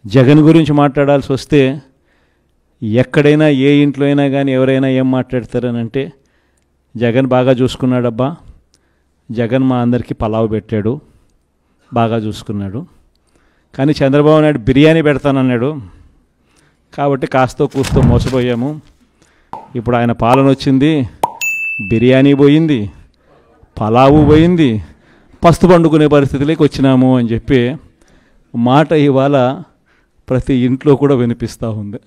జగన్ గురించి మాట్లాడాల్సి వస్తే ఎక్కడైనా ఏ ఇంట్లో అయినా కానీ ఎవరైనా ఏం మాట్లాడతారనంటే జగన్ బాగా చూసుకున్నాడబ్బా, జగన్ మా అందరికీ పలావ్ పెట్టాడు, బాగా చూసుకున్నాడు. కానీ చంద్రబాబు నాయుడు బిర్యానీ పెడతానన్నాడు, కాబట్టి కాస్తో కూస్తో మోసపోయాము. ఇప్పుడు ఆయన పాలన వచ్చింది, బిర్యానీ పోయింది, పలావు పోయింది, పస్తు పండుకునే పరిస్థితిలోకి వచ్చినాము అని చెప్పి మాట ఇవాళ ప్రతి ఇంట్లో కూడా వినిపిస్తూ ఉంది.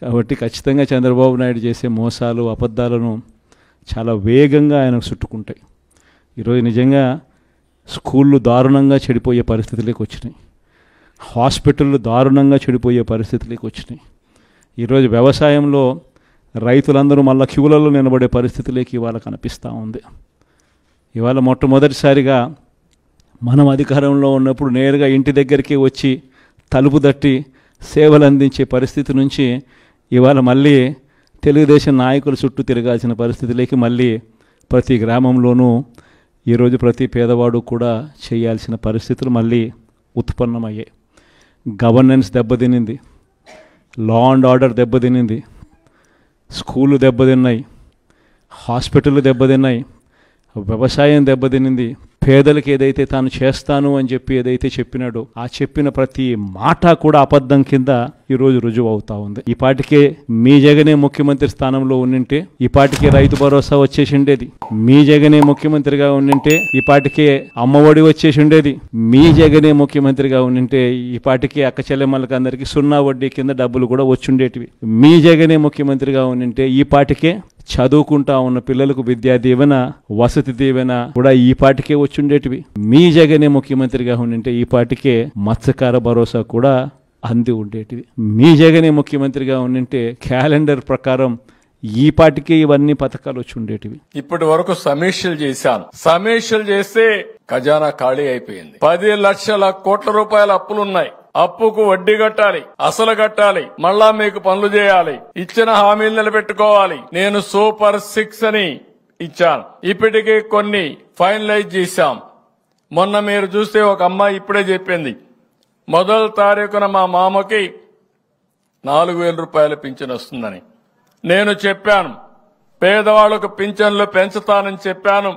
కాబట్టి ఖచ్చితంగా చంద్రబాబు నాయుడు చేసే మోసాలు అబద్ధాలను చాలా వేగంగా ఆయనకు చుట్టుకుంటాయి. ఈరోజు నిజంగా స్కూళ్ళు దారుణంగా చెడిపోయే పరిస్థితులకు వచ్చినాయి, హాస్పిటళ్ళు దారుణంగా చెడిపోయే పరిస్థితులకు వచ్చినాయి. ఈరోజు వ్యవసాయంలో రైతులందరూ మళ్ళీ క్యూలలో నిలబడే పరిస్థితులకి ఇవాళ కనిపిస్తూ ఉంది. ఇవాళ మొట్టమొదటిసారిగా మనం అధికారంలో ఉన్నప్పుడు నేరుగా ఇంటి దగ్గరికి వచ్చి తలుపు తట్టి సేవలు అందించే పరిస్థితి నుంచి ఇవాళ మళ్ళీ తెలుగుదేశం నాయకుల చుట్టూ తిరగాల్సిన పరిస్థితులకి మళ్ళీ ప్రతి గ్రామంలోనూ ఈరోజు ప్రతి పేదవాడు కూడా చేయాల్సిన పరిస్థితులు మళ్ళీ ఉత్పన్నమయ్యాయి. గవర్నెన్స్ దెబ్బతినింది, లా అండ్ ఆర్డర్ దెబ్బతినింది, స్కూళ్ళు దెబ్బతిన్నాయి, హాస్పిటళ్ళు దెబ్బతిన్నాయి, వ్యవసాయం దెబ్బతినింది. పేదలకు ఏదైతే తాను చేస్తాను అని చెప్పి ఏదైతే చెప్పినాడో ఆ చెప్పిన ప్రతి మాట కూడా అబద్ధం కింద ఈరోజు రుజువు అవుతా ఉంది. ఈ పాటికే మీ జగనే ముఖ్యమంత్రి స్థానంలో ఉండింటే ఈ పాటికే రైతు భరోసా వచ్చేసి ఉండేది, మీ జగనే ముఖ్యమంత్రిగా ఉండింటే ఈ పాటికే అమ్మఒడి వచ్చేసి ఉండేది, మీ జగనే ముఖ్యమంత్రిగా ఉండింటే ఈ పాటికే అక్క చెల్లెమ్మలకి అందరికీ 0 వడ్డీ కింద డబ్బులు కూడా వచ్చుండేటివి, మీ జగనే ముఖ్యమంత్రిగా ఉండింటే ఈ పాటికే చదువుకుంటా ఉన్న పిల్లలకు విద్యా దీవెన వసతి దీవెన కూడా ఈ పాటికే వచ్చుండేటివి, మీ జగనే ముఖ్యమంత్రిగా ఉండింటే ఈ పాటికే మత్స్యకార భరోసా కూడా అంది ఉండేటివి, మీ జగనే ముఖ్యమంత్రిగా ఉండింటే క్యాలెండర్ ప్రకారం ఈ పాటికే ఇవన్నీ పథకాలు వచ్చి ఉండేటివి. ఇప్పటి వరకు సమీక్షలు చేశాను. సమీక్షలు చేస్తే ఖజానా ఖాళీ అయిపోయింది. 10 లక్షల కోట్ల రూపాయల అప్పులున్నాయి. అప్పుకు వడ్డీ కట్టాలి, అసలు కట్టాలి, మళ్ళా మీకు పనులు చేయాలి, ఇచ్చిన హామీలు నిలబెట్టుకోవాలి. నేను సూపర్ 6 అని ఇచ్చాను. ఇప్పటికే కొన్ని ఫైనలైజ్ చేశాం. మొన్న మీరు చూస్తే ఒక అమ్మాయి ఇప్పుడే చెప్పింది, 1వ తారీఖున మా మామకి 4,000 రూపాయల పింఛన్ వస్తుందని. నేను చెప్పాను, పేదవాళ్లకు పింఛన్లు పెంచుతానని చెప్పాను,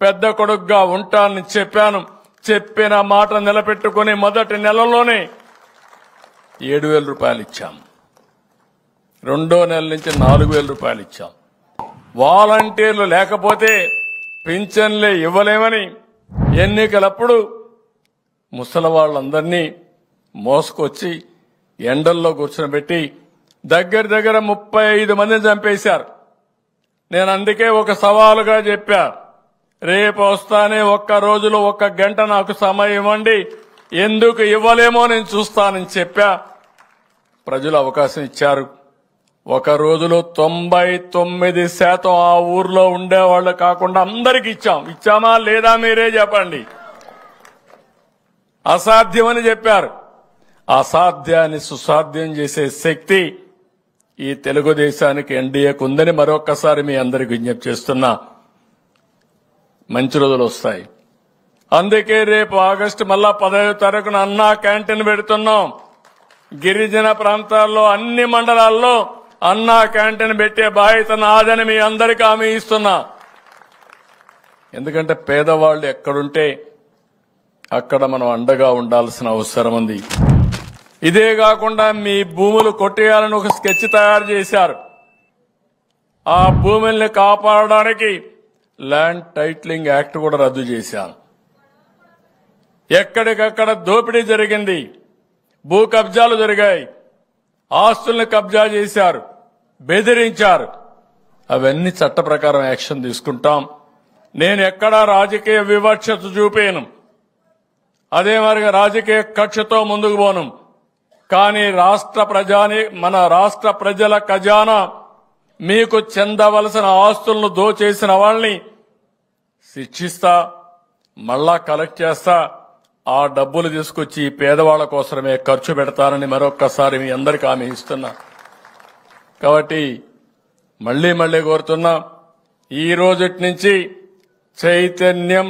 పెద్ద కొడుకుగా ఉంటానని చెప్పాను. చెప్పిన మాట నిలబెట్టుకుని మొదటి నెలలోనే 7,000 రూపాయలు ఇచ్చాం. 2వ నెల నుంచి 4,000 రూపాయలు ఇచ్చాం. వాలంటీర్లు లేకపోతే పింఛన్లే ఇవ్వలేమని ఎన్నికలప్పుడు ముసలి వాళ్ళందరినీ మోసుకొచ్చి ఎండల్లో కూర్చోబెట్టి దగ్గర 35 మందిని చంపేశారు. నేను అందుకే ఒక సవాలుగా చెప్పా, రేపు వస్తానే ఒక్క రోజులో 1 గంట నాకు సమయం ఇవ్వండి, ఎందుకు ఇవ్వలేమో నేను చూస్తానని చెప్పా. ప్రజలు అవకాశం ఇచ్చారు. ఒక రోజులో 99% ఆ ఊర్లో ఉండేవాళ్లు కాకుండా అందరికి ఇచ్చాం. ఇచ్చామా లేదా మీరే చెప్పండి. అసాధ్యమని చెప్పారు. అసాధ్యాన్ని సుసాధ్యం చేసే శక్తి ఈ తెలుగుదేశానికి ఎన్డీఏకు ఉందని మరొక్కసారి మీ అందరికి విజ్ఞప్తి చేస్తున్నా. మంచి రోజులు వస్తాయి. అందుకే రేపు ఆగస్టు మళ్ళా 15వ తారీఖున అన్నా క్యాంటీన్ పెడుతున్నాం. గిరిజన ప్రాంతాల్లో అన్ని మండలాల్లో అన్నా క్యాంటీన్ పెట్టే బాధ్యత నాదని మీ అందరికీ హామీ ఇస్తున్నా. ఎందుకంటే పేదవాళ్లు ఎక్కడుంటే అక్కడ మనం అండగా ఉండాల్సిన అవసరం ఉంది. ఇదే కాకుండా మీ భూములు కొట్టేయాలని ఒక స్కెచ్ తయారు చేశారు. ఆ భూముల్ని కాపాడడానికి ల్యాండ్ టైటిలింగ్ యాక్ట్ కూడా రద్దు చేశాను. ఎక్కడికక్కడ దోపిడీ జరిగింది, భూ కబ్జాలు జరిగాయి, ఆస్తుల్ని కబ్జా చేశారు, బెదిరించారు. అవన్నీ చట్ట ప్రకారం యాక్షన్ తీసుకుంటాం. నేను ఎక్కడా రాజకీయ వివక్షత చూపేను, అదే మరిగా రాజకీయ కక్షతో ముందుకు పోను. కానీ మన రాష్ట్ర ప్రజల ఖజానా మీకు చెందవలసిన ఆస్తులను దోచేసిన వాళ్ళని శిక్షిస్తా, మళ్ళా కలెక్ట్ చేస్తా. ఆ డబ్బులు తీసుకొచ్చి పేదవాళ్ల కోసమే ఖర్చు పెడతానని మరొక్కసారి మీ అందరికీ హామీ ఇస్తున్నా. కాబట్టి మళ్లీ కోరుతున్నా, ఈ రోజుటి నుంచి చైతన్యం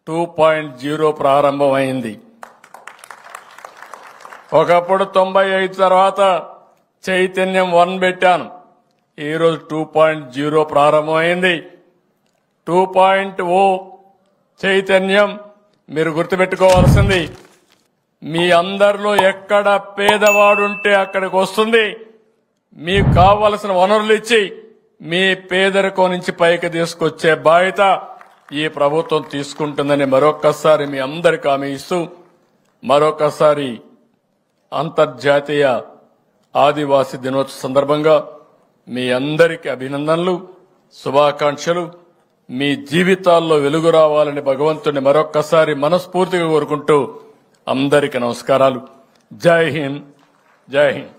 2.0 ప్రారంభమైంది. ఒకప్పుడు 95 తర్వాత చైతన్యం 1 పెట్టాను. ఈరోజు 2.0 ప్రారంభమైంది. 2.0 చైతన్యం మీరు గుర్తుపెట్టుకోవాల్సింది, మీ అందరిలో ఎక్కడ పేదవాడుంటే అక్కడికి వస్తుంది. మీకు కావలసిన వనరులు ఇచ్చి మీ పేదరికం నుంచి పైకి తీసుకొచ్చే బాధ్యత ఈ ప్రభుత్వం తీసుకుంటుందని మరొక్కసారి మీ అందరికీ హామీ ఇస్తూ, మరొకసారి అంతర్జాతీయ ఆదివాసీ దినోత్సవ సందర్భంగా మీ అందరికీ అభినందనలు, శుభాకాంక్షలు. మీ జీవితాల్లో వెలుగు రావాలని భగవంతుని మరొక్కసారి మనస్ఫూర్తిగా కోరుకుంటూ అందరికీ నమస్కారాలు. జై హింద్, జై హింద్.